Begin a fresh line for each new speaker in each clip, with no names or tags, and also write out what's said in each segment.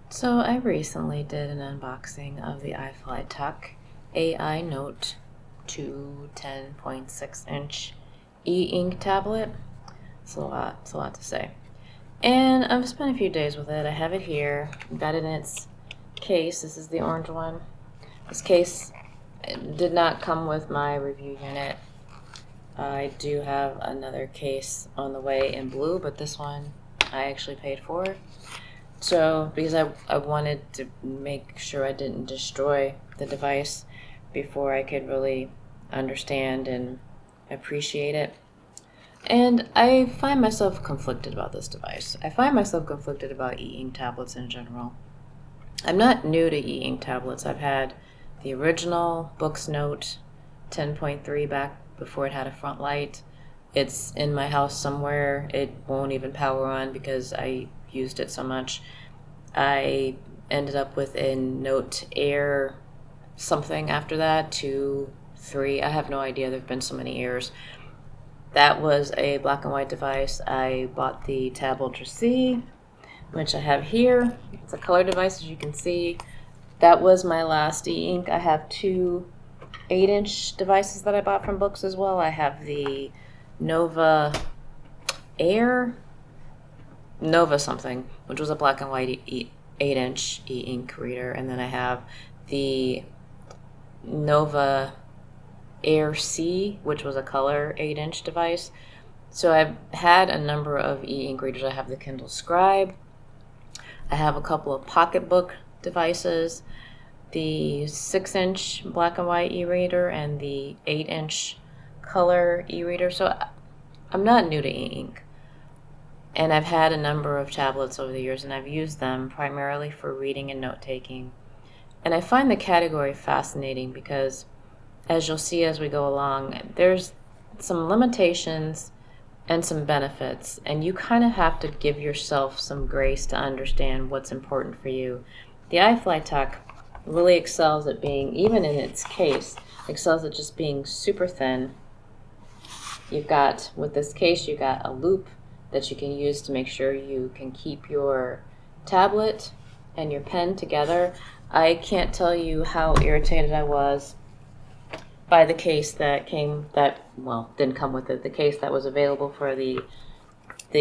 So I recently did an unboxing of the iFlytek AINote 2 10.6-inch e-ink tablet. It's a lot to say. And I've spent a few days with it. I have it here. I've got it in its case. This is the orange one. This case did not come with my review unit. I do have another case on the way in blue, but this one I actually paid for. So, because I wanted to make sure I didn't destroy the device before I could really understand and appreciate it. And I find myself conflicted about this device. I find myself conflicted about e-ink tablets in general. I'm not new to e-ink tablets. I've had the original Boox Note 10.3 back before it had a front light. It's in my house somewhere. It won't even power on because I used it so much. I ended up with a Note Air something after that, 2, 3. I have no idea. There have been so many Airs. That was a black and white device. I bought the Tab Ultra C, which I have here. It's a color device, as you can see. That was my last e-ink. I have 2 8-inch devices that I bought from Boox as well. I have the Nova something, which was a black and white 8-inch e-ink reader, and then I have the Nova Air C, which was a color 8-inch device. So I've had a number of e-ink readers. I have the Kindle Scribe. I have a couple of pocketbook devices, the 6-inch black and white e-reader and the 8-inch color e-reader. So I'm not new to e-ink. And I've had a number of tablets over the years, and I've used them primarily for reading and note-taking. And I find the category fascinating because, as you'll see as we go along, there's some limitations and some benefits, and you kind of have to give yourself some grace to understand what's important for you. The iFlytek really excels at being, even in its case, excels at just being super thin. You've got, with this case, you've got a loop that you can use to make sure you can keep your tablet and your pen together. I can't tell you how irritated I was by the case that didn't come with it, the case that was available for the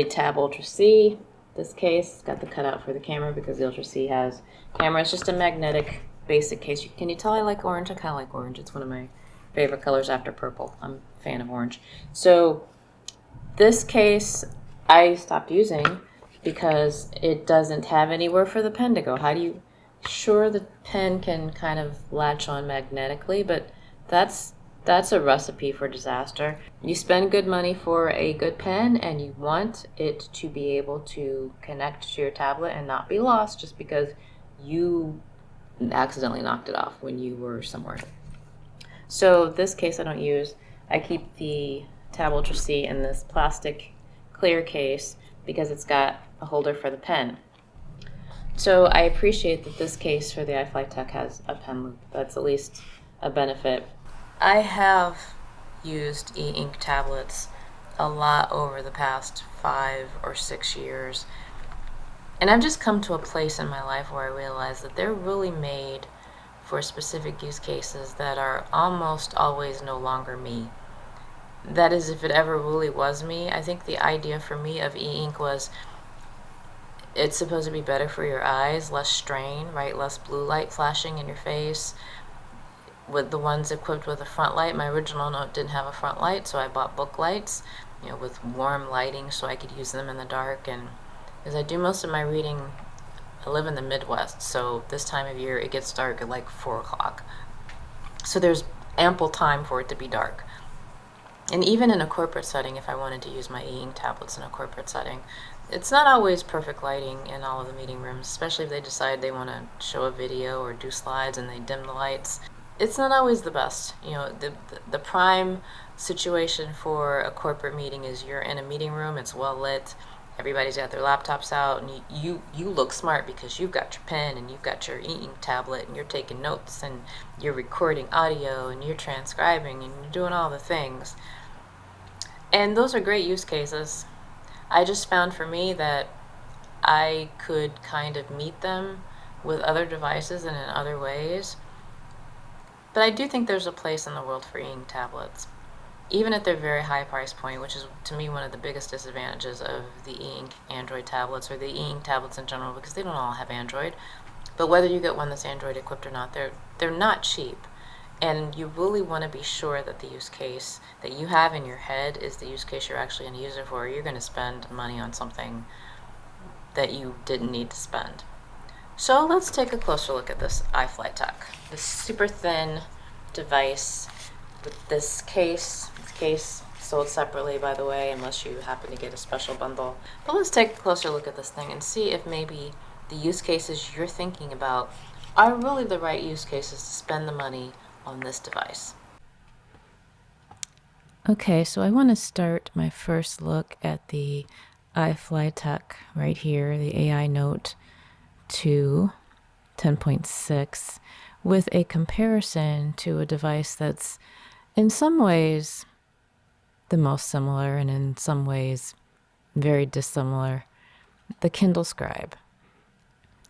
Tab Ultra C. This case got the cutout for the camera because the Ultra C has camera. It's just a magnetic basic case. Can you tell I like orange? I kind of like orange. It's one of my favorite colors after purple. I'm a fan of orange. So this case I stopped using because it doesn't have anywhere for the pen to go. Sure, the pen can kind of latch on magnetically, but that's a recipe for disaster. You spend good money for a good pen, and you want it to be able to connect to your tablet and not be lost just because you accidentally knocked it off when you were somewhere. So this case I don't use. I keep the Tab Ultra C in this plastic clear case because it's got a holder for the pen. So I appreciate that this case for the iFlytek has a pen loop. That's at least a benefit. I have used e-ink tablets a lot over the past 5 or 6 years, and I've just come to a place in my life where I realize that they're really made for specific use cases that are almost always no longer me. That is, if it ever really was me. I think the idea for me of e-ink was it's supposed to be better for your eyes, less strain, right? Less blue light flashing in your face. With the ones equipped with a front light, my original Note didn't have a front light, so I bought book lights, with warm lighting so I could use them in the dark. And as I do most of my reading, I live in the Midwest, so this time of year it gets dark at like 4 o'clock. So there's ample time for it to be dark. And even in a corporate setting, if I wanted to use my e-ink tablets in a corporate setting, it's not always perfect lighting in all of the meeting rooms, especially if they decide they want to show a video or do slides and they dim the lights. It's not always the best. The prime situation for a corporate meeting is you're in a meeting room, it's well lit, everybody's got their laptops out, and you look smart because you've got your pen and you've got your e-ink tablet and you're taking notes and you're recording audio and you're transcribing and you're doing all the things. And those are great use cases. I just found for me that I could kind of meet them with other devices and in other ways. But I do think there's a place in the world for e-ink tablets, even at their very high price point, which is to me one of the biggest disadvantages of the e-ink Android tablets, or the e-ink tablets in general, because they don't all have Android. But whether you get one that's Android equipped or not, they're not cheap. And you really want to be sure that the use case that you have in your head is the use case you're actually going to use it for, or you're going to spend money on something that you didn't need to spend. So let's take a closer look at this iFlytek, this super thin device with this case. This case sold separately, by the way, unless you happen to get a special bundle. But let's take a closer look at this thing and see if maybe the use cases you're thinking about are really the right use cases to spend the money on this device. Okay, so I want to start my first look at the iFlytek right here, the AINote 2 10.6, with a comparison to a device that's in some ways the most similar and in some ways very dissimilar, the Kindle Scribe.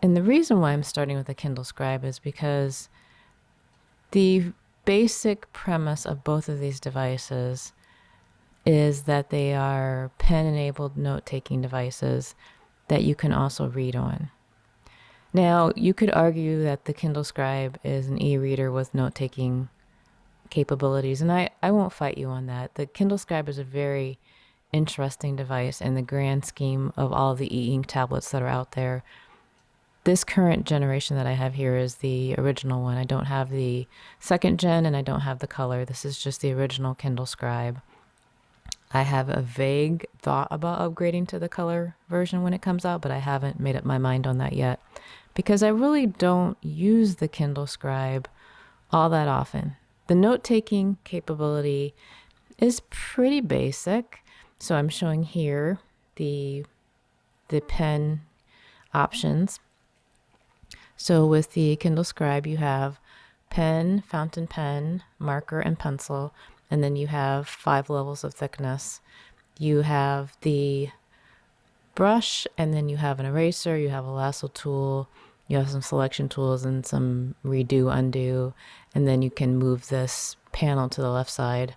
And the reason why I'm starting with the Kindle Scribe is because the basic premise of both of these devices is that they are pen-enabled note-taking devices that you can also read on. Now, you could argue that the Kindle Scribe is an e-reader with note-taking capabilities, and I won't fight you on that. The Kindle Scribe is a very interesting device in the grand scheme of all the e-ink tablets that are out there. This current generation that I have here is the original one. I don't have the second gen and I don't have the color. This is just the original Kindle Scribe. I have a vague thought about upgrading to the color version when it comes out, but I haven't made up my mind on that yet because I really don't use the Kindle Scribe all that often. The note-taking capability is pretty basic. So I'm showing here the pen options. So with the Kindle Scribe, you have pen, fountain pen, marker, and pencil, and then you have 5 levels of thickness. You have the brush, and then you have an eraser, you have a lasso tool, you have some selection tools and some redo, undo, and then you can move this panel to the left side.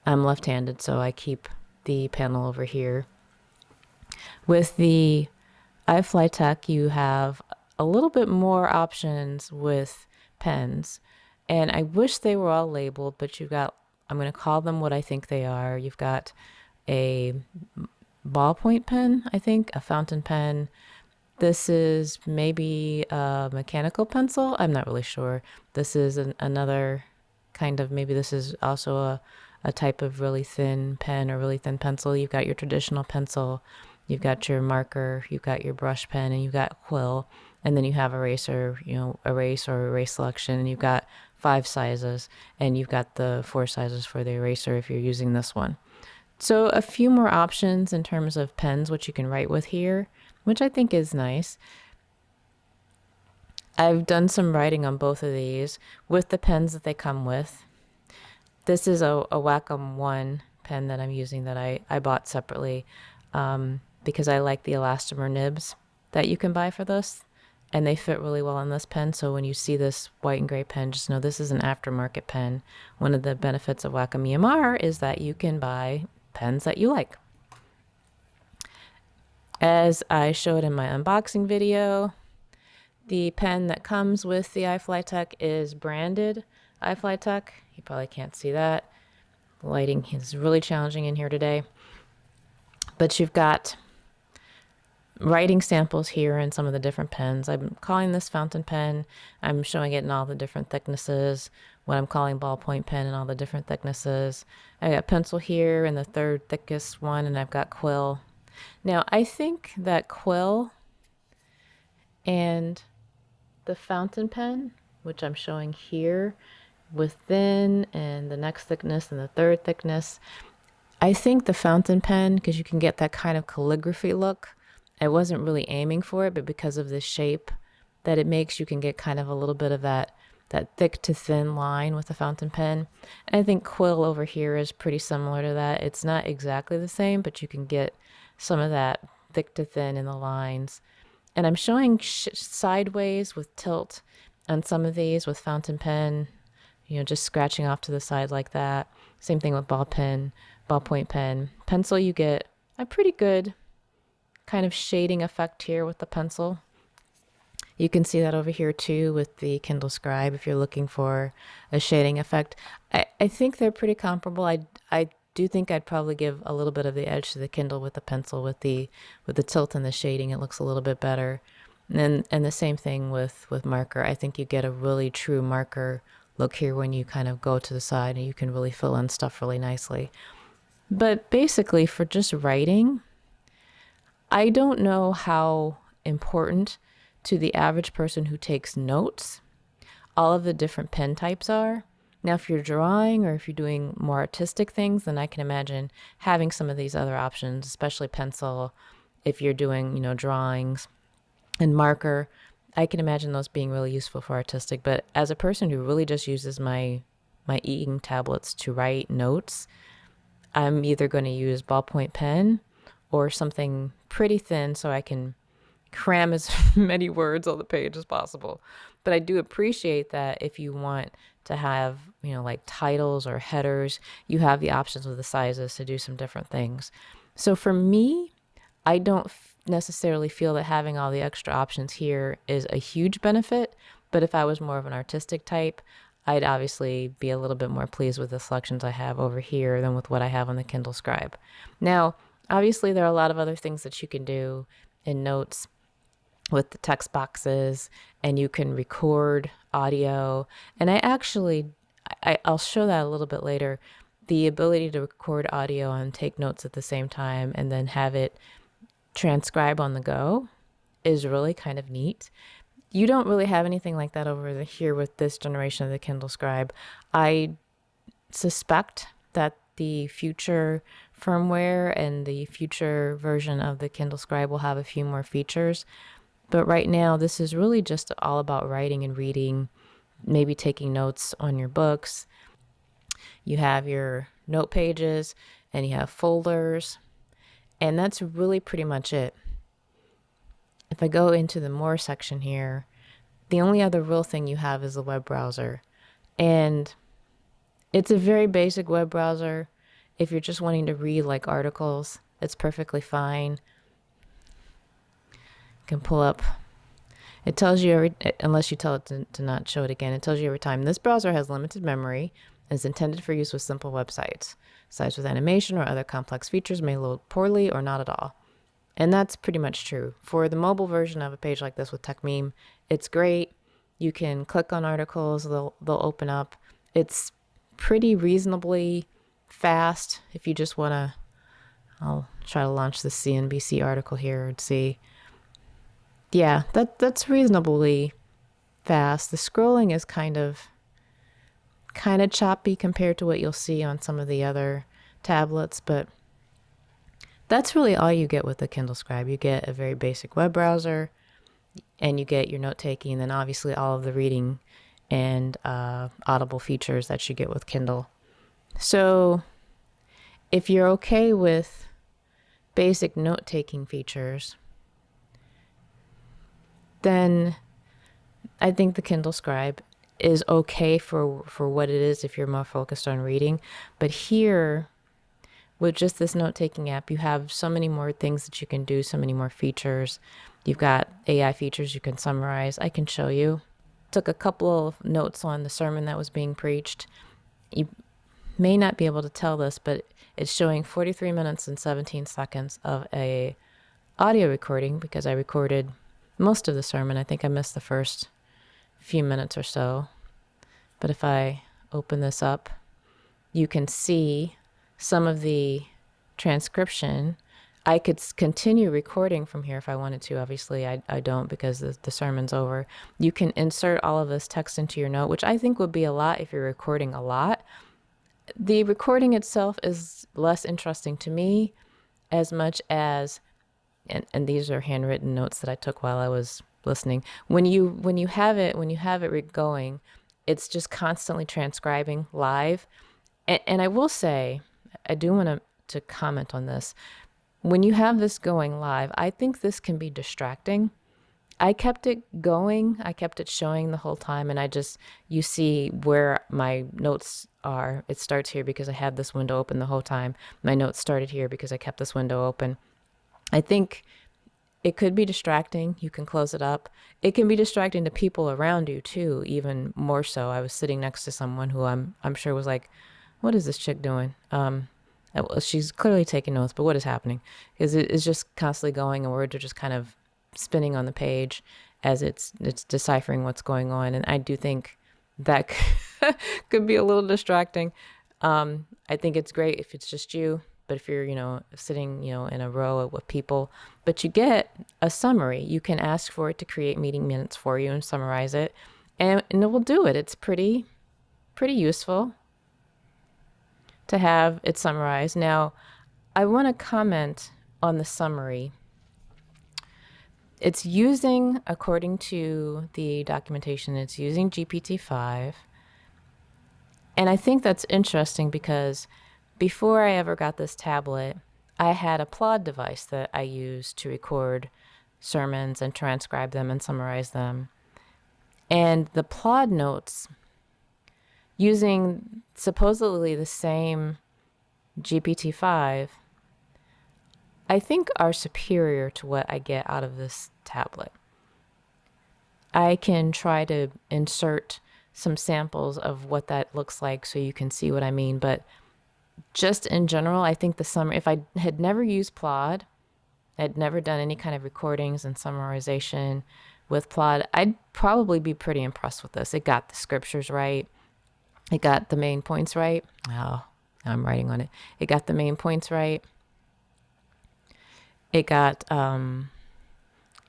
I'm left-handed, so I keep the panel over here. With the iFlytek, you have a little bit more options with pens, and I wish they were all labeled, but you've got, I'm going to call them what I think they are. You've got a ballpoint pen, I think, a fountain pen. This is maybe a mechanical pencil. I'm not really sure. This is another kind of, maybe this is also a type of really thin pen or really thin pencil. You've got your traditional pencil, you've got your marker, you've got your brush pen, and you've got quill. And then you have eraser, erase or erase selection, and you've got 5 sizes, and you've got the 4 sizes for the eraser if you're using this one. So a few more options in terms of pens, which you can write with here, which I think is nice. I've done some writing on both of these with the pens that they come with. This is a Wacom 1 pen that I'm using that I bought separately because I like the elastomer nibs that you can buy for this. And they fit really well on this pen. So when you see this white and gray pen, just know this is an aftermarket pen. One of the benefits of Wacom EMR is that you can buy pens that you like. As I showed in my unboxing video, the pen that comes with the iFlytek is branded iFlytek. You probably can't see that. The lighting is really challenging in here today. But you've got writing samples here in some of the different pens. I'm calling this fountain pen. I'm showing it in all the different thicknesses. What I'm calling ballpoint pen and all the different thicknesses. I got pencil here in the 3rd thickest one, and I've got quill. Now I think that quill and the fountain pen, which I'm showing here with thin and the next thickness and the 3rd thickness, I think the fountain pen, because you can get that kind of calligraphy look. I wasn't really aiming for it, but because of the shape that it makes, you can get kind of a little bit of that thick to thin line with the fountain pen. And I think quill over here is pretty similar to that. It's not exactly the same, but you can get some of that thick to thin in the lines. And I'm showing sideways with tilt on some of these with fountain pen, just scratching off to the side like that. Same thing with ball pen, ballpoint pen. Pencil, you get a pretty good kind of shading effect here with the pencil. You can see that over here too with the Kindle Scribe if you're looking for a shading effect. I think they're pretty comparable. I do think I'd probably give a little bit of the edge to the Kindle with the pencil with the tilt and the shading. It looks a little bit better. And the same thing with marker. I think you get a really true marker look here when you kind of go to the side and you can really fill in stuff really nicely. But basically for just writing, I don't know how important to the average person who takes notes all of the different pen types are. Now, if you're drawing or if you're doing more artistic things, then I can imagine having some of these other options, especially pencil. If you're doing, drawings and marker, I can imagine those being really useful for artistic. But as a person who really just uses my e-ink tablets to write notes, I'm either going to use ballpoint pen or something pretty thin so I can cram as many words on the page as possible. But I do appreciate that if you want to have, like titles or headers, you have the options with the sizes to do some different things. So for me, I don't necessarily feel that having all the extra options here is a huge benefit. But if I was more of an artistic type, I'd obviously be a little bit more pleased with the selections I have over here than with what I have on the Kindle Scribe. Now, obviously, there are a lot of other things that you can do in Notes with the text boxes, and you can record audio. And I'll show that a little bit later. The ability to record audio and take notes at the same time and then have it transcribe on the go is really kind of neat. You don't really have anything like that over here with this generation of the Kindle Scribe. I suspect that the future firmware and the future version of the Kindle Scribe will have a few more features. But right now, this is really just all about writing and reading, maybe taking notes on your books. You have your note pages and you have folders, and that's really pretty much it. If I go into the more section here, the only other real thing you have is the web browser. And it's a very basic web browser. If you're just wanting to read like articles, it's perfectly fine. Can pull up. It tells you unless you tell it to not show it again, it tells you every time. This browser has limited memory and is intended for use with simple websites. Sites with animation or other complex features may load poorly or not at all. And that's pretty much true. For the mobile version of a page like this with TechMeme, it's great. You can click on articles, they'll open up. It's pretty reasonably fast if you just want to. I'll try to launch the CNBC article here and see. Yeah, that's reasonably fast. The scrolling is kind of choppy compared to what you'll see on some of the other tablets, but that's really all you get with the Kindle Scribe. You get a very basic web browser, and you get your note-taking, and then obviously all of the reading and Audible features that you get with Kindle. So if you're okay with basic note-taking features, then I think the Kindle Scribe is okay for what it is if you're more focused on reading. But here, with just this note-taking app, you have so many more things that you can do, so many more features. You've got AI features you can summarize. I can show you. Took a couple of notes on the sermon that was being preached. You may not be able to tell this, but it's showing 43 minutes and 17 seconds of a audio recording because I recorded most of the sermon. I think I missed the first few minutes or so. But if I open this up, you can see some of the transcription. I could continue recording from here if I wanted to. Obviously, I don't because the sermon's over. You can insert all of this text into your note, which I think would be a lot if you're recording a lot. The recording itself is less interesting to me as much as, and these are handwritten notes that I took while I was listening. When you have it going, it's just constantly transcribing live. And I will say, I do want to comment on this. When you have this going live, I think this can be distracting I kept it going. I kept it showing the whole time. And you see where my notes are. It starts here because I had this window open the whole time. My notes started here because I kept this window open. I think it could be distracting. You can close it up. It can be distracting to people around you too, even more so. I was sitting next to someone who I'm sure was like, what is this chick doing? She's clearly taking notes, but what is happening? Because it is just constantly going and words are just kind of spinning on the page as it's deciphering what's going on. And I do think that could be a little distracting. I think it's great if it's just you, but if you're, sitting, in a row with people, but you get a summary, you can ask for it to create meeting minutes for you and summarize it, and it will do it. It's pretty useful to have it summarized. Now, I want to comment on the summary. It's using, according to the documentation, it's using GPT-5. And I think that's interesting because before I ever got this tablet, I had a Plod device that I used to record sermons and transcribe them and summarize them. And the Plod notes, using supposedly the same GPT-5, I think are superior to what I get out of this tablet. I can try to insert some samples of what that looks like so you can see what I mean, but just in general, I think the summary, if I had never used Plod, I'd never done any kind of recordings and summarization with Plod, I'd probably be pretty impressed with this. It got the scriptures right. It got the main points right. Oh, I'm writing on it. It got the main points right. It got,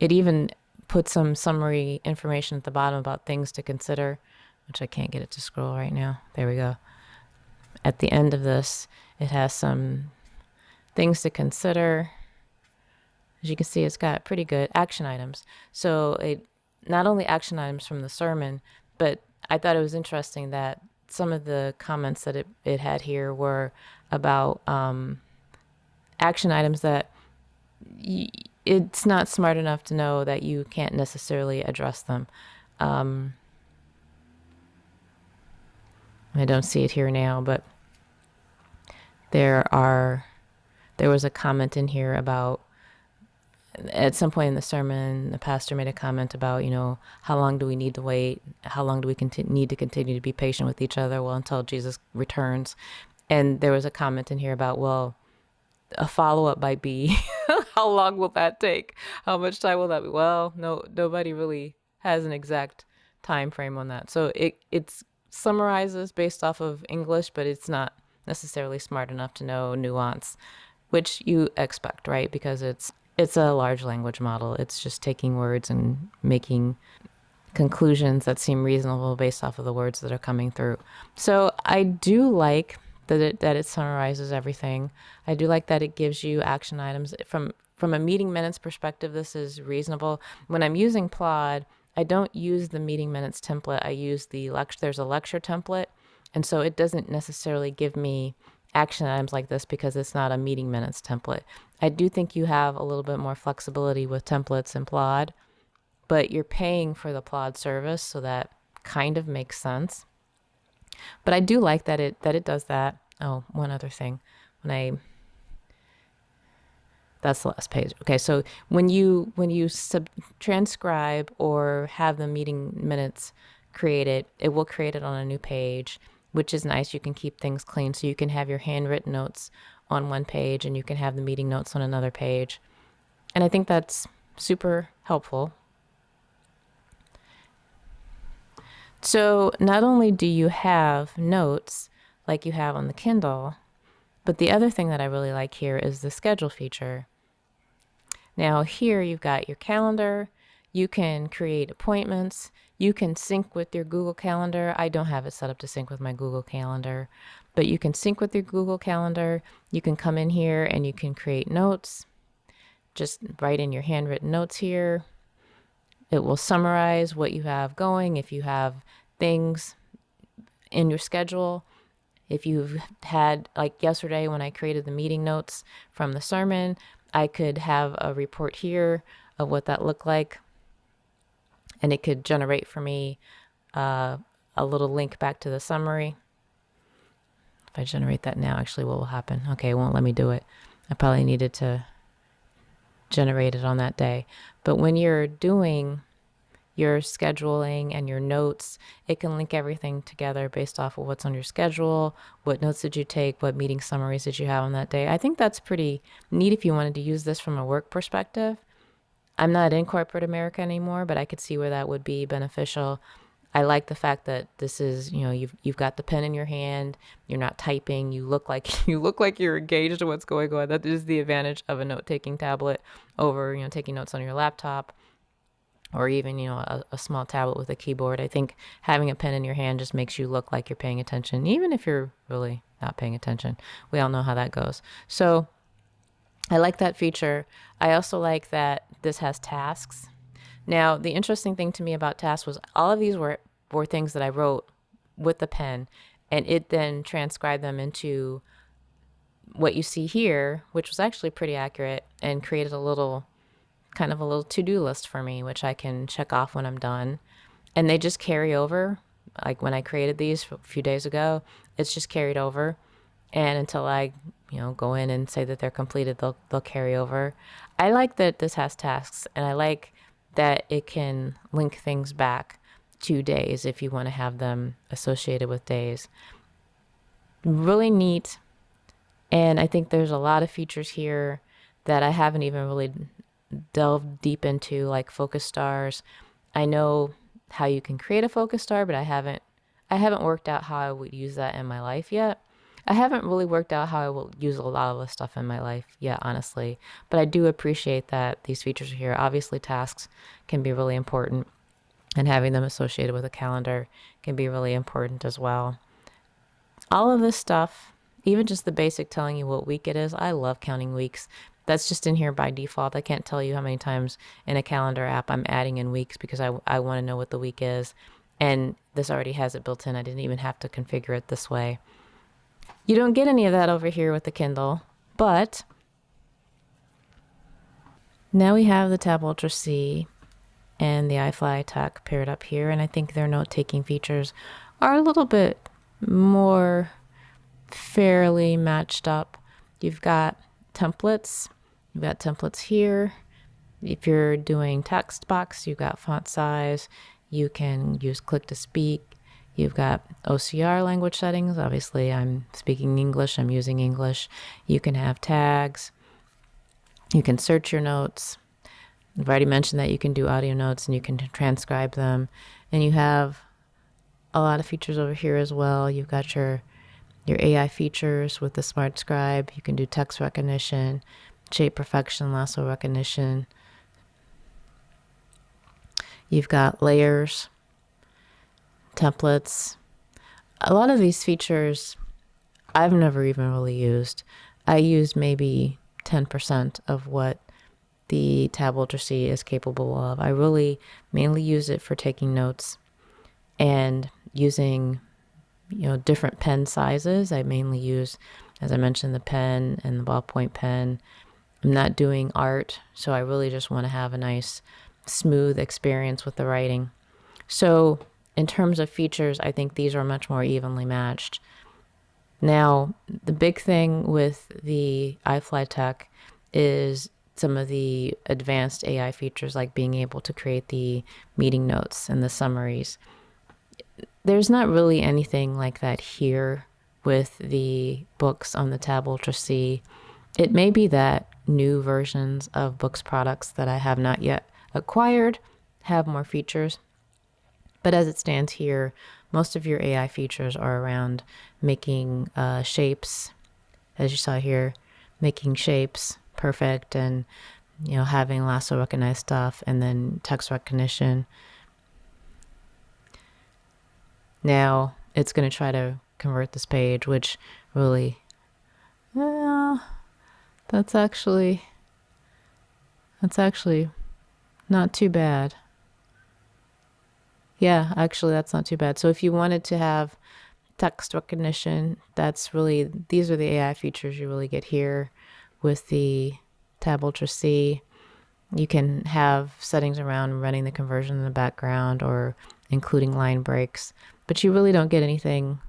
it even put some summary information at the bottom about things to consider, which I can't get it to scroll right now. There we go. At the end of this, it has some things to consider. As you can see, it's got pretty good action items. So it not only action items from the sermon, but I thought it was interesting that some of the comments that it had here were about action items that it's not smart enough to know that you can't necessarily address them. I don't see it here now, but there was a comment in here about, at some point in the sermon, the pastor made a comment about, how long do we need to wait? How long do we need to continue to be patient with each other? Well, until Jesus returns. And there was a comment in here about, well, a follow-up might be, how long will that take? How much time will that be? Well, nobody really has an exact time frame on that. So it summarizes based off of English, but it's not necessarily smart enough to know nuance, which you expect, right? Because it's a large language model. It's just taking words and making conclusions that seem reasonable based off of the words that are coming through. So I do like that it summarizes everything. I do like that it gives you action items. From a meeting minutes perspective, this is reasonable. When I'm using Plod, I don't use the meeting minutes template. I use there's a lecture template. And so it doesn't necessarily give me action items like this because it's not a meeting minutes template. I do think you have a little bit more flexibility with templates and Plod, but you're paying for the Plod service, so that kind of makes sense. But I do like that it does that. Oh, one other thing. That's the last page. Okay, so when you transcribe or have the meeting minutes created, it will create it on a new page, which is nice. You can keep things clean. So you can have your handwritten notes on one page and you can have the meeting notes on another page. And I think that's super helpful. So not only do you have notes like you have on the Kindle, but the other thing that I really like here is the schedule feature. Now here you've got your calendar. You can create appointments. You can sync with your Google Calendar. I don't have it set up to sync with my Google Calendar, but you can sync with your Google Calendar. You can come in here and you can create notes. Just write in your handwritten notes here. It will summarize what you have going. If you have things in your schedule, if you've had, like yesterday when I created the meeting notes from the sermon, I could have a report here of what that looked like. and it could generate for me a little link back to the summary. If I generate that now, actually, what will happen? Okay, it won't let me do it. I probably needed to generate it on that day. But when you're doing your scheduling and your notes, it can link everything together based off of what's on your schedule, what notes did you take, what meeting summaries did you have on that day. I think that's pretty neat if you wanted to use this from a work perspective. I'm not in corporate America anymore, but I could see where that would be beneficial. I like the fact that this is, you've got the pen in your hand, you're not typing, you look like you're engaged in what's going on. That is the advantage of a note-taking tablet over, taking notes on your laptop, or even, a small tablet with a keyboard. I think having a pen in your hand just makes you look like you're paying attention, even if you're really not paying attention. We all know how that goes. So I like that feature. I also like that this has tasks. Now, the interesting thing to me about tasks was all of these were things that I wrote with the pen, and it then transcribed them into what you see here, which was actually pretty accurate, and created a little to-do list for me, which I can check off when I'm done. And they just carry over. Like when I created these a few days ago, it's just carried over. And until I, go in and say that they're completed, they'll carry over. I like that this has tasks, and I like that it can link things back to days if you want to have them associated with days. Really neat. And I think there's a lot of features here that I haven't even really delved deep into, like focus stars. I know how you can create a focus star, but I haven't worked out how I would use that in my life yet. I haven't really worked out how I will use a lot of this stuff in my life yet, honestly. But I do appreciate that these features are here. Obviously, tasks can be really important, and having them associated with a calendar can be really important as well. All of this stuff, even just the basic telling you what week it is, I love counting weeks. That's just in here by default. I can't tell you how many times in a calendar app I'm adding in weeks because I want to know what the week is. And this already has it built in. I didn't even have to configure it this way. You don't get any of that over here with the Kindle, but now we have the Tab Ultra C and the iFlytek paired up here, and I think their note-taking features are a little bit more fairly matched up. You've got templates. You've got templates here. If you're doing text box, you've got font size. You can use click to speak. You've got OCR language settings. Obviously, I'm speaking English. I'm using English. You can have tags. You can search your notes. I've already mentioned that you can do audio notes and you can transcribe them. And you have a lot of features over here as well. You've got your AI features with the Smart Scribe. You can do text recognition, shape perfection, lasso recognition. You've got layers, templates. A lot of these features I've never even really used. I used maybe 10% of what the Tab Ultra C is capable of. I really mainly use it for taking notes and using different pen sizes. I mainly use, as I mentioned, the pen and the ballpoint pen. I'm not doing art, so I really just want to have a nice, smooth experience with the writing. So in terms of features, I think these are much more evenly matched. Now, the big thing with the iFlytek is some of the advanced AI features, like being able to create the meeting notes and the summaries. There's not really anything like that here with the books on the Tab Ultra C. It may be that new versions of Boox products that I have not yet acquired have more features. But as it stands here, most of your AI features are around making shapes, as you saw here, making shapes perfect, and having lasso recognized stuff, and then text recognition. Now it's going to try to convert this page, which really, that's actually not too bad. Yeah, actually that's not too bad. So if you wanted to have text recognition, these are the AI features you really get here with the Tab Ultra C. You can have settings around running the conversion in the background or including line breaks, but you really don't get anything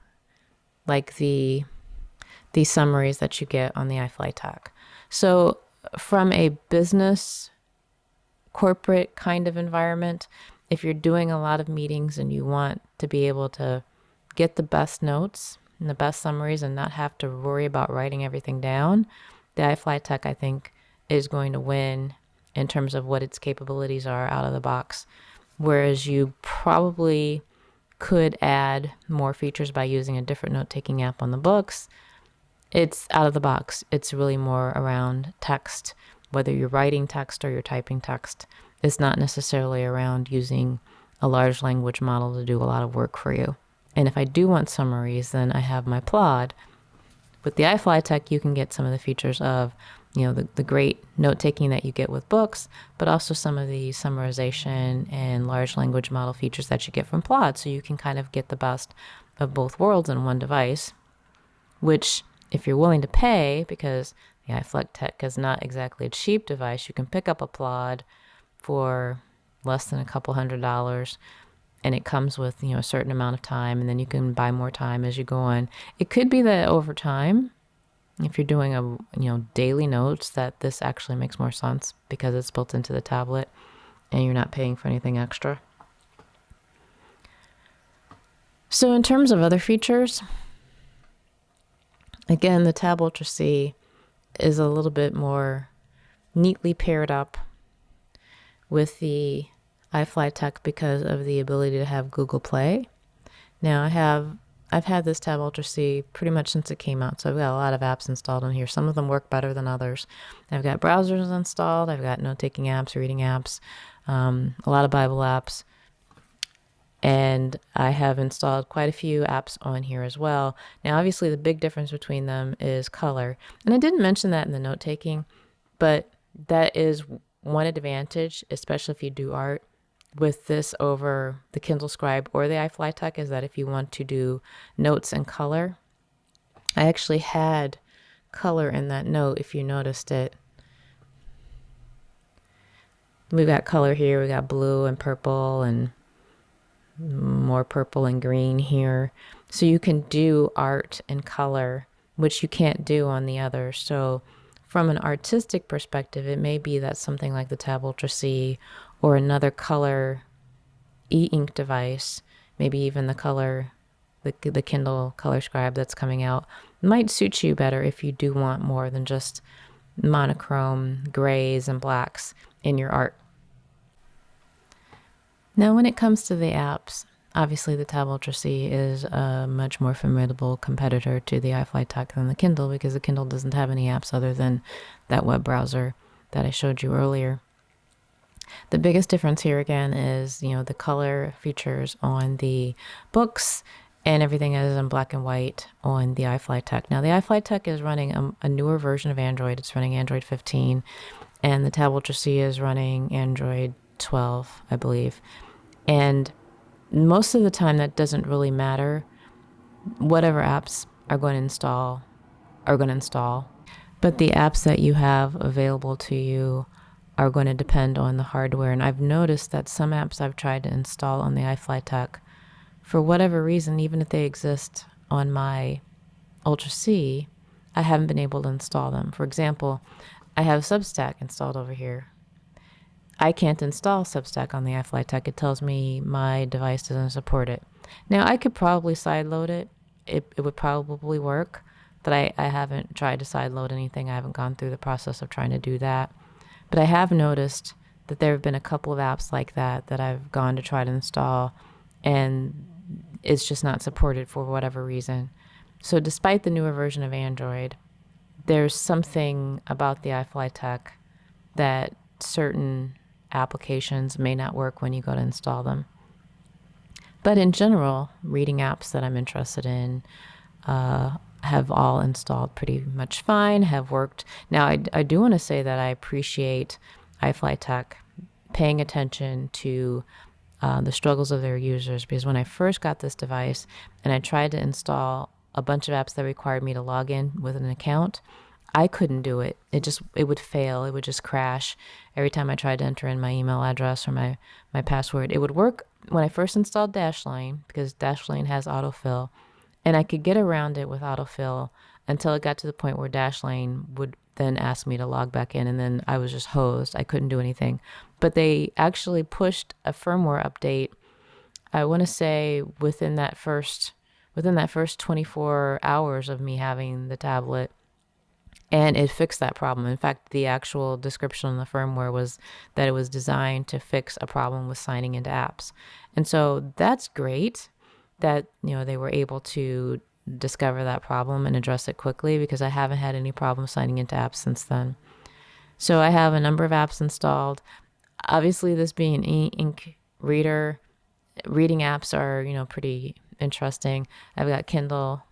like the summaries that you get on the iFlytek. So from a business corporate kind of environment, if you're doing a lot of meetings and you want to be able to get the best notes and the best summaries and not have to worry about writing everything down, the iFlytek, I think, is going to win in terms of what its capabilities are out of the box. Whereas you probably could add more features by using a different note-taking app on the books. It's out of the box. It's really more around text, whether you're writing text or you're typing text. It's not necessarily around using a large language model to do a lot of work for you. And if I do want summaries, then I have my Plod. With the iFlytek, you can get some of the features of, the great note-taking that you get with books, but also some of the summarization and large language model features that you get from Plod. So you can kind of get the best of both worlds in one device, which if you're willing to pay, because the iFlytek is not exactly a cheap device, you can pick up a Plod for less than a couple $100, and it comes with, a certain amount of time, and then you can buy more time as you go on. It could be that over time, if you're doing daily notes, that this actually makes more sense because it's built into the tablet and you're not paying for anything extra. So in terms of other features, again, the Tab Ultra C is a little bit more neatly paired up with the iFlytek because of the ability to have Google Play. Now I've had this Tab Ultra C pretty much since it came out, so I've got a lot of apps installed on here. Some of them work better than others. I've got browsers installed, I've got note-taking apps, reading apps, a lot of Bible apps, and I have installed quite a few apps on here as well. Now, obviously, the big difference between them is color, and I didn't mention that in the note-taking, but that is one advantage, especially if you do art, with this over the Kindle Scribe or the iFlytek, is that if you want to do notes in color, I actually had color in that note if you noticed it. We've got color here, we got blue and purple and more purple and green here. So you can do art in color, which you can't do on the other. So from an artistic perspective, it may be that something like the Tab Ultra C or another color e-ink device, maybe even the Kindle Color Scribe that's coming out, might suit you better if you do want more than just monochrome grays and blacks in your art. Now, when it comes to the apps, obviously the Tab Ultra C is a much more formidable competitor to the iFlytek than the Kindle, because the Kindle doesn't have any apps other than that web browser that I showed you earlier. The biggest difference here again is, the color features on the books and everything is in black and white on the iFlytek. Now, the iFlytek is running a newer version of Android. It's running Android 15, and the Tab Ultra C is running Android 12, I believe. And most of the time, that doesn't really matter. Whatever apps are going to install. But the apps that you have available to you are going to depend on the hardware. And I've noticed that some apps I've tried to install on the iFlytek, for whatever reason, even if they exist on my Ultra C, I haven't been able to install them. For example, I have Substack installed over here. I can't install Substack on the iFlytek. It tells me my device doesn't support it. Now, I could probably sideload it. It would probably work, but I haven't tried to sideload anything. I haven't gone through the process of trying to do that. But I have noticed that there have been a couple of apps like that I've gone to try to install, and it's just not supported for whatever reason. So despite the newer version of Android, there's something about the iFlytek that certain applications may not work when you go to install them. But in general, reading apps that I'm interested in have all installed pretty much fine, have worked. Now, I do want to say that I appreciate iFlytek paying attention to the struggles of their users, because when I first got this device and I tried to install a bunch of apps that required me to log in with an account, I couldn't do it. It would fail. It would just crash every time I tried to enter in my email address or my password. It would work when I first installed Dashlane, because Dashlane has autofill, and I could get around it with autofill until it got to the point where Dashlane would then ask me to log back in, and then I was just hosed. I couldn't do anything. But they actually pushed a firmware update, I want to say within that first 24 hours of me having the tablet, and it fixed that problem. In fact, the actual description on the firmware was that it was designed to fix a problem with signing into apps. And so that's great that, they were able to discover that problem and address it quickly, because I haven't had any problem signing into apps since then. So I have a number of apps installed. Obviously, this being an e-ink reader, reading apps are, pretty interesting. I've got Kindle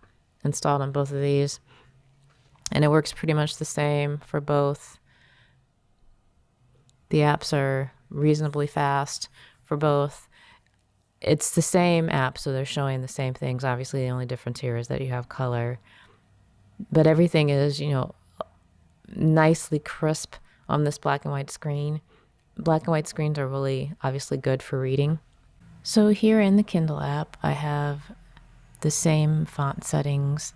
installed on both of these, and it works pretty much the same for both. The apps are reasonably fast for both. It's the same app, so they're showing the same things. Obviously, the only difference here is that you have color, but everything is, nicely crisp on this black and white screen. Black and white screens are really obviously good for reading. So here in the Kindle app, I have the same font settings,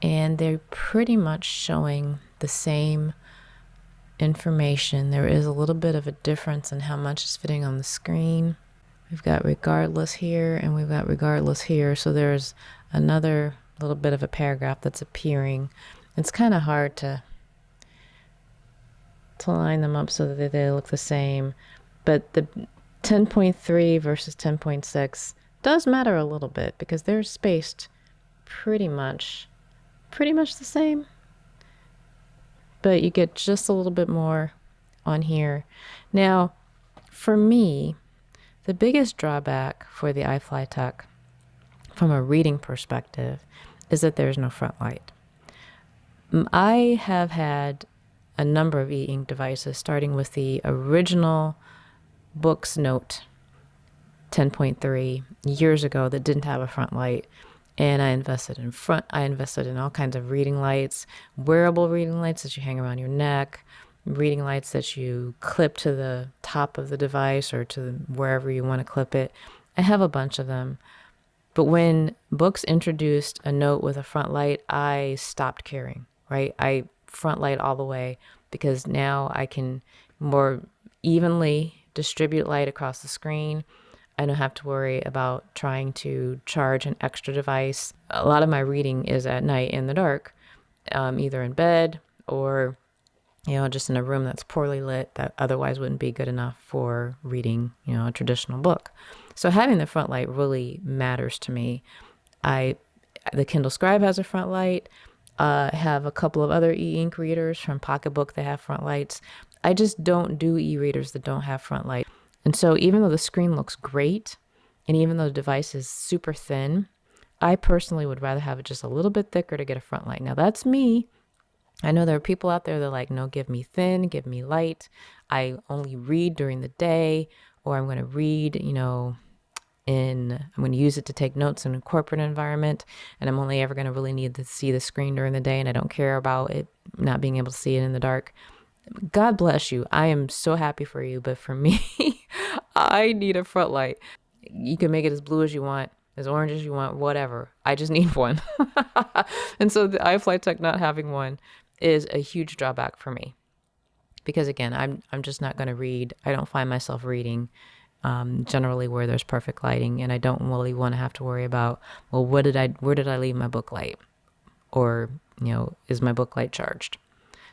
and they're pretty much showing the same information. There is a little bit of a difference in how much is fitting on the screen. We've got regardless here, and we've got regardless here. So there's another little bit of a paragraph that's appearing. It's kind of hard to line them up so that they look the same. But the 10.3 versus 10.6 does matter a little bit, because they're spaced pretty much the same. But you get just a little bit more on here. Now, for me, the biggest drawback for the iFlytek from a reading perspective is that there's no front light. I have had a number of e-ink devices, starting with the original Boox Note 10.3 years ago that didn't have a front light. And I invested in all kinds of reading lights, wearable reading lights that you hang around your neck, reading lights that you clip to the top of the device or to wherever you want to clip it. I have a bunch of them. But when Boox introduced a Note with a front light, I stopped caring, right? I front light all the way, because now I can more evenly distribute light across the screen. I don't have to worry about trying to charge an extra device. A lot of my reading is at night in the dark, either in bed or, just in a room that's poorly lit that otherwise wouldn't be good enough for reading, a traditional book. So having the front light really matters to me. The Kindle Scribe has a front light. I have a couple of other e-ink readers from Pocketbook that have front lights. I just don't do e-readers that don't have front light. And so even though the screen looks great, and even though the device is super thin, I personally would rather have it just a little bit thicker to get a front light. Now that's me. I know there are people out there that are like, no, give me thin, give me light. I only read during the day, or I'm going to read, I'm going to use it to take notes in a corporate environment, and I'm only ever going to really need to see the screen during the day, and I don't care about it not being able to see it in the dark. God bless you. I am so happy for you. But for me, I need a front light. You can make it as blue as you want, as orange as you want, whatever. I just need one. And so the iFlytek not having one is a huge drawback for me. Because again, I'm just not going to read. I don't find myself reading generally where there's perfect lighting, and I don't really want to have to worry about, well, where did I leave my book light? Or, is my book light charged?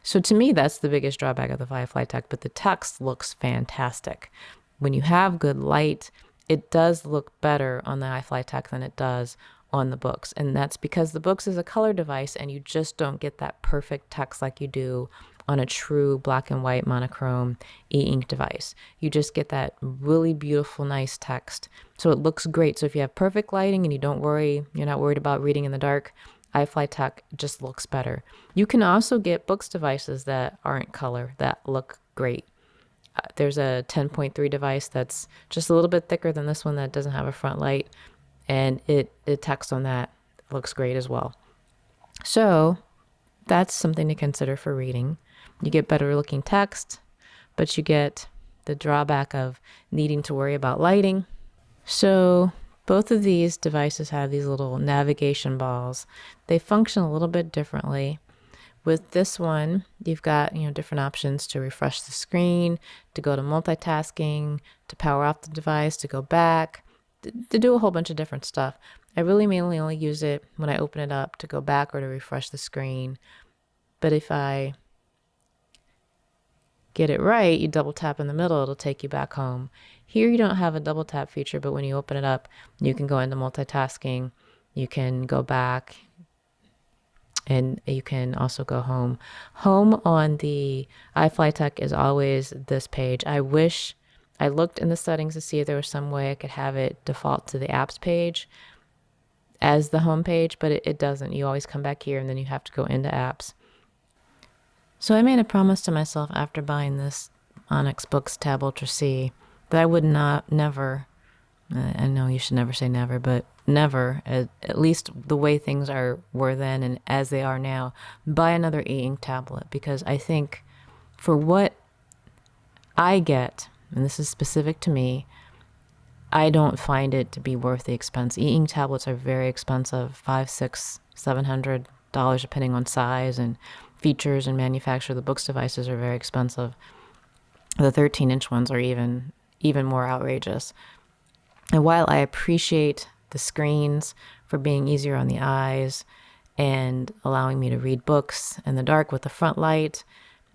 So to me, that's the biggest drawback of the iFlytek, but the text looks fantastic. When you have good light, it does look better on the iFlytek than it does on the Boox. And that's because the Boox is a color device, and you just don't get that perfect text like you do on a true black and white monochrome e-ink device. You just get that really beautiful, nice text. So it looks great. So if you have perfect lighting and you're not worried about reading in the dark, iFlytek just looks better. You can also get Boox devices that aren't color that look great. There's a 10.3 device that's just a little bit thicker than this one that doesn't have a front light, and the text on that looks great as well. So that's something to consider for reading. You get better looking text, but you get the drawback of needing to worry about lighting. So both of these devices have these little navigation balls. They function a little bit differently. With this one, you've got, different options to refresh the screen, to go to multitasking, to power off the device, to go back, to do a whole bunch of different stuff. I really mainly only use it when I open it up to go back or to refresh the screen. But if I get it right, you double tap in the middle, it'll take you back home. Here you don't have a double tap feature, but when you open it up, you can go into multitasking, you can go back, and you can also go home. Home on the iFlytek is always this page. I wish I looked in the settings to see if there was some way I could have it default to the apps page as the home page, but it doesn't. You always come back here and then you have to go into apps. So I made a promise to myself after buying this Onyx Boox Tab Ultra C that I would never, I know you should never say never, but never, at least the way things were then and as they are now, buy another e-ink tablet, because I think for what I get, and this is specific to me, I don't find it to be worth the expense. E-ink tablets are very expensive, $500, $600, $700, depending on size and features and manufacturer. The Boox devices are very expensive. The 13-inch ones are even more outrageous. And while I appreciate the screens for being easier on the eyes and allowing me to read books in the dark with the front light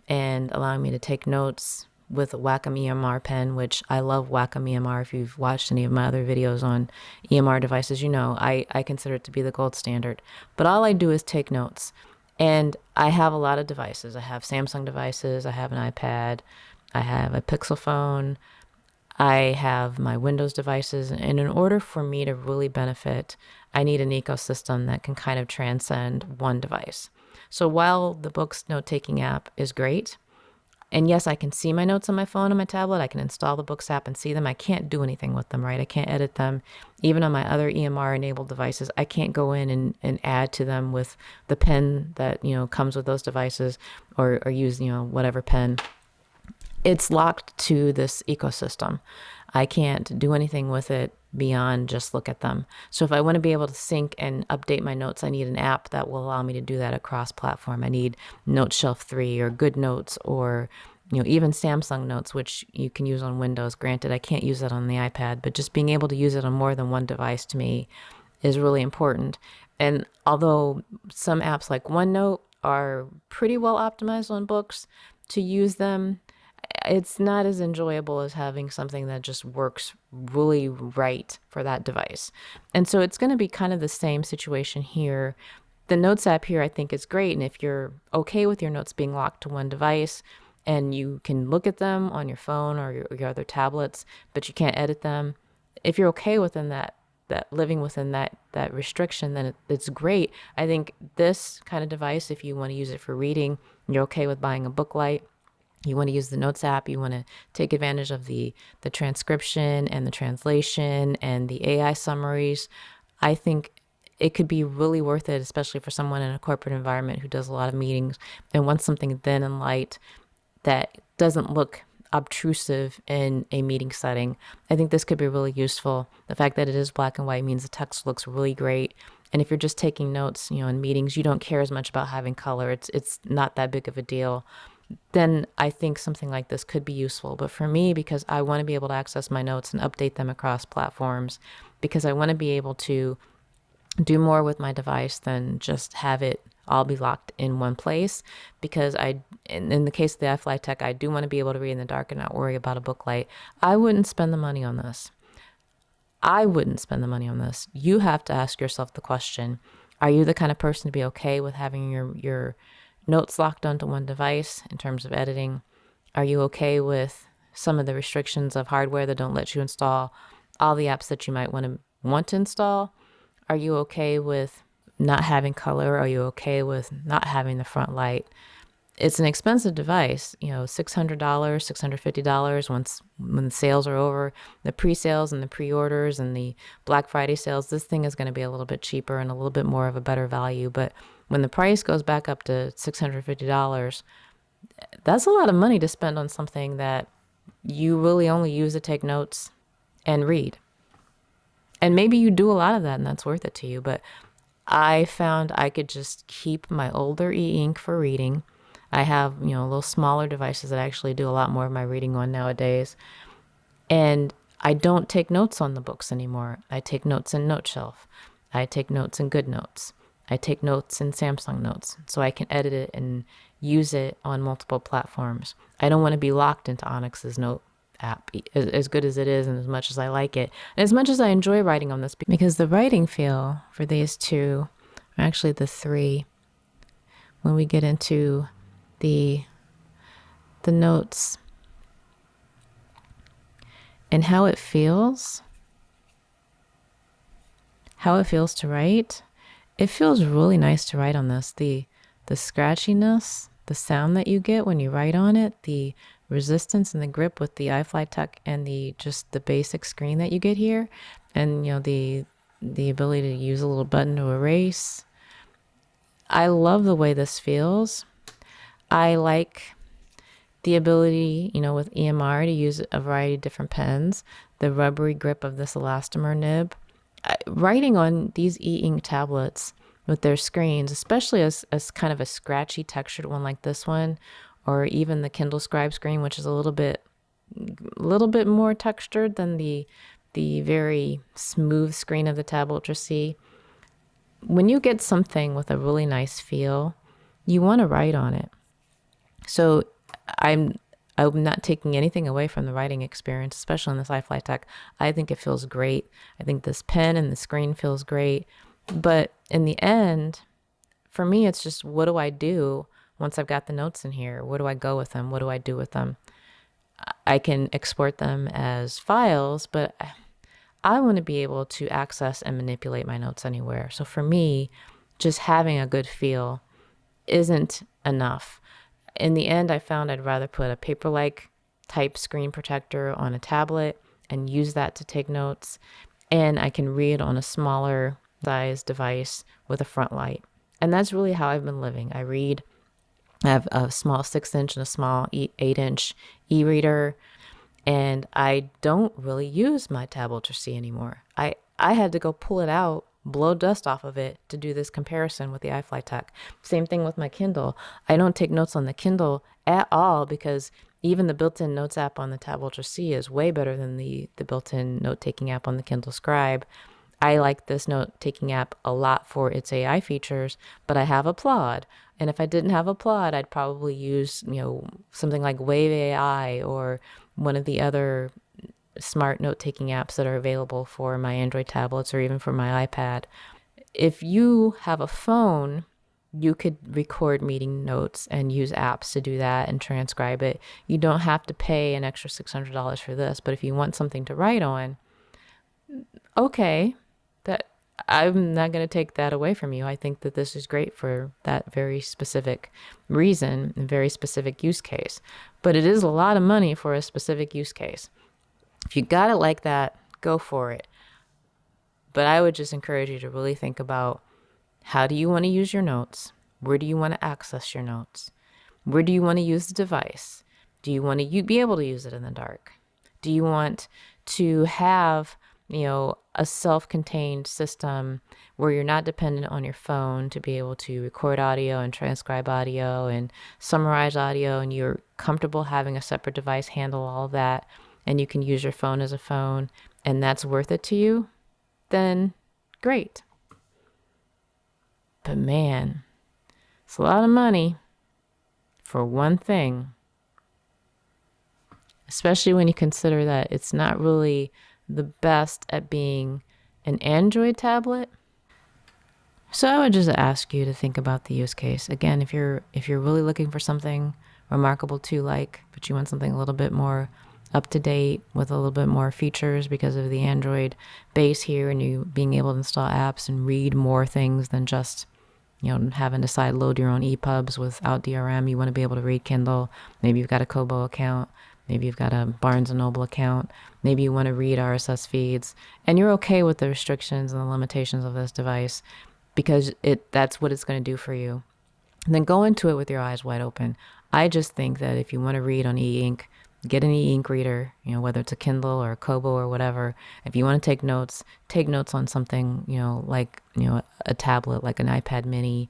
and allowing me to take notes with a Wacom EMR pen, which I love Wacom EMR. If you've watched any of my other videos on EMR devices, I consider it to be the gold standard. But all I do is take notes. And I have a lot of devices. I have Samsung devices. I have an iPad. I have a Pixel phone. I have my Windows devices. And in order for me to really benefit, I need an ecosystem that can kind of transcend one device. So while the Boox note-taking app is great, and yes, I can see my notes on my phone and my tablet. I can install the Boox app and see them. I can't do anything with them, right? I can't edit them. Even on my other EMR-enabled devices, I can't go in and add to them with the pen that, comes with those devices or use, whatever pen. It's locked to this ecosystem. I can't do anything with it beyond just look at them. So if I want to be able to sync and update my notes, I need an app that will allow me to do that across platform. I need NoteShelf 3 or Good Notes or even Samsung Notes, which you can use on Windows. Granted, I can't use that on the iPad, but just being able to use it on more than one device to me is really important. And although some apps like OneNote are pretty well optimized on Boox, to use them, it's not as enjoyable as having something that just works really right for that device. And so it's going to be kind of the same situation here. The Notes app here I think is great, and if you're okay with your notes being locked to one device and you can look at them on your phone or your other tablets, but you can't edit them, if you're okay within that living within that restriction, then it's great. I think this kind of device, if you want to use it for reading, you're okay with buying a book light, you want to use the Notes app, you want to take advantage of the transcription and the translation and the AI summaries, I think it could be really worth it, especially for someone in a corporate environment who does a lot of meetings and wants something thin and light that doesn't look obtrusive in a meeting setting. I think this could be really useful. The fact that it is black and white means the text looks really great. And if you're just taking notes, in meetings, you don't care as much about having color. It's not that big of a deal. Then I think something like this could be useful. But for me, because I want to be able to access my notes and update them across platforms, because I want to be able to do more with my device than just have it all be locked in one place, because in the case of the iFlytek, I do want to be able to read in the dark and not worry about a book light. I wouldn't spend the money on this. You have to ask yourself the question, are you the kind of person to be okay with having your notes locked onto one device in terms of editing? Are you okay with some of the restrictions of hardware that don't let you install all the apps that you might want to install? Are you okay with not having color? Are you okay with not having the front light? It's an expensive device, $600, $650 when the sales are over. The pre-sales and the pre-orders and the Black Friday sales, this thing is going to be a little bit cheaper and a little bit more of a better value. But when the price goes back up to $650, that's a lot of money to spend on something that you really only use to take notes and read. And maybe you do a lot of that and that's worth it to you. But I found I could just keep my older e-ink for reading. I have, little smaller devices that I actually do a lot more of my reading on nowadays. And I don't take notes on the books anymore. I take notes in NoteShelf. I take notes in GoodNotes. I take notes in Samsung Notes, so I can edit it and use it on multiple platforms. I don't want to be locked into Onyx's Note app, as good as it is and as much as I like it. And as much as I enjoy writing on this, because the writing feel for these two, or actually the three, when we get into the notes and how it feels to write, it feels really nice to write on this. The scratchiness, the sound that you get when you write on it, the resistance and the grip with the iFlytek and the basic screen that you get here, and the ability to use a little button to erase. I love the way this feels. I like the ability, with EMR to use a variety of different pens, the rubbery grip of this elastomer nib. Writing on these e-ink tablets with their screens, especially as kind of a scratchy textured one like this one, or even the Kindle Scribe screen, which is a little bit more textured than the very smooth screen of the Tab Ultra C. When you get something with a really nice feel, you want to write on it. So I'm not taking anything away from the writing experience, especially on this iFlytek. I think it feels great. I think this pen and the screen feels great. But in the end, for me, it's just, what do I do once I've got the notes in here? Where do I go with them? What do I do with them? I can export them as files, but I want to be able to access and manipulate my notes anywhere. So for me, just having a good feel isn't enough. In the end, I found I'd rather put a paper-like type screen protector on a tablet and use that to take notes. And I can read on a smaller size device with a front light. And that's really how I've been living. I have a small 6-inch and a small 8-inch e-reader. And I don't really use my Tab Ultra C anymore. I had to go pull it out, blow dust off of it to do this comparison with the iFlytek. Same thing with my Kindle. I don't take notes on the Kindle at all, because even the built-in Notes app on the Tab Ultra C is way better than the built-in note-taking app on the Kindle Scribe. I like this note-taking app a lot for its AI features, but I have Applaud. And if I didn't have Applaud, I'd probably use, something like Wave AI or one of the other smart note-taking apps that are available for my Android tablets or even for my iPad. If you have a phone, you could record meeting notes and use apps to do that and transcribe it. You don't have to pay an extra $600 for this, but if you want something to write on, okay, that I'm not going to take that away from you. I think that this is great for that very specific reason and very specific use case. But it is a lot of money for a specific use case. If you got it like that, go for it. But I would just encourage you to really think about, how do you want to use your notes? Where do you want to access your notes? Where do you want to use the device? Do you want to be able to use it in the dark? Do you want to have, a self-contained system where you're not dependent on your phone to be able to record audio and transcribe audio and summarize audio, and you're comfortable having a separate device handle all of that, and you can use your phone as a phone, and that's worth it to you? Then great. But man, it's a lot of money for one thing, especially when you consider that it's not really the best at being an Android tablet. So I would just ask you to think about the use case. Again, if you're really looking for something remarkable to like, but you want something a little bit more up to date with a little bit more features because of the Android base here, and you being able to install apps and read more things than just having to side load your own EPUBs without DRM. You want to be able to read Kindle. Maybe you've got a Kobo account. Maybe you've got a Barnes & Noble account. Maybe you want to read RSS feeds, and you're okay with the restrictions and the limitations of this device. because that's what it's going to do for you. And then go into it with your eyes wide open. I just think that if you want to read on e-ink, get an e-ink reader, whether it's a Kindle or a Kobo or whatever. If you want to take notes on something, like, a tablet, like an iPad mini.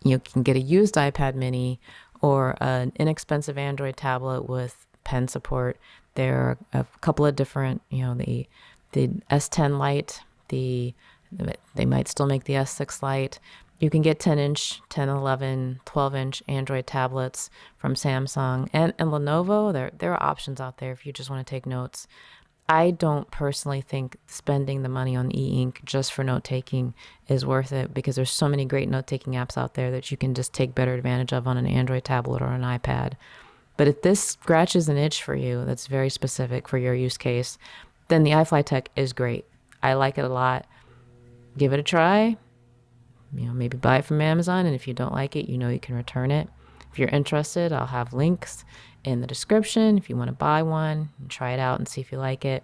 You can get a used iPad mini or an inexpensive Android tablet with pen support. There are a couple of different, the S10 Lite, they might still make the S6 Lite. You can get 10-inch, 10, 11, 12-inch Android tablets from Samsung and Lenovo. There are options out there if you just want to take notes. I don't personally think spending the money on e-ink just for note-taking is worth it, because there's so many great note-taking apps out there that you can just take better advantage of on an Android tablet or an iPad. But if this scratches an itch for you that's very specific for your use case, then the iFlytek is great. I like it a lot. Give it a try. Maybe buy it from Amazon, and if you don't like it, you can return it. If you're interested, I'll have links in the description if you want to buy one and try it out and see if you like it.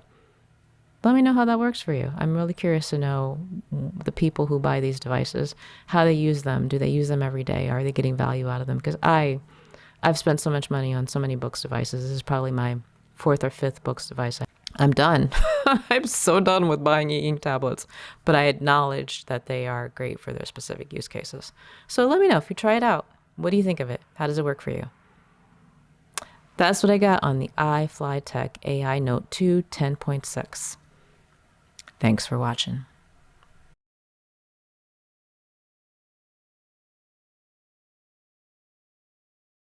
Let me know how that works for you. I'm really curious to know the people who buy these devices, how they use them. Do they use them every day? Are they getting value out of them? Because I've spent so much money on so many Boox devices. This is probably my 4th or 5th Boox device. I'm done. I'm so done with buying e-ink tablets, but I acknowledge that they are great for their specific use cases. So let me know if you try it out. What do you think of it? How does it work for you? That's what I got on the iFlytek AINote 2 10.6. Thanks for watching.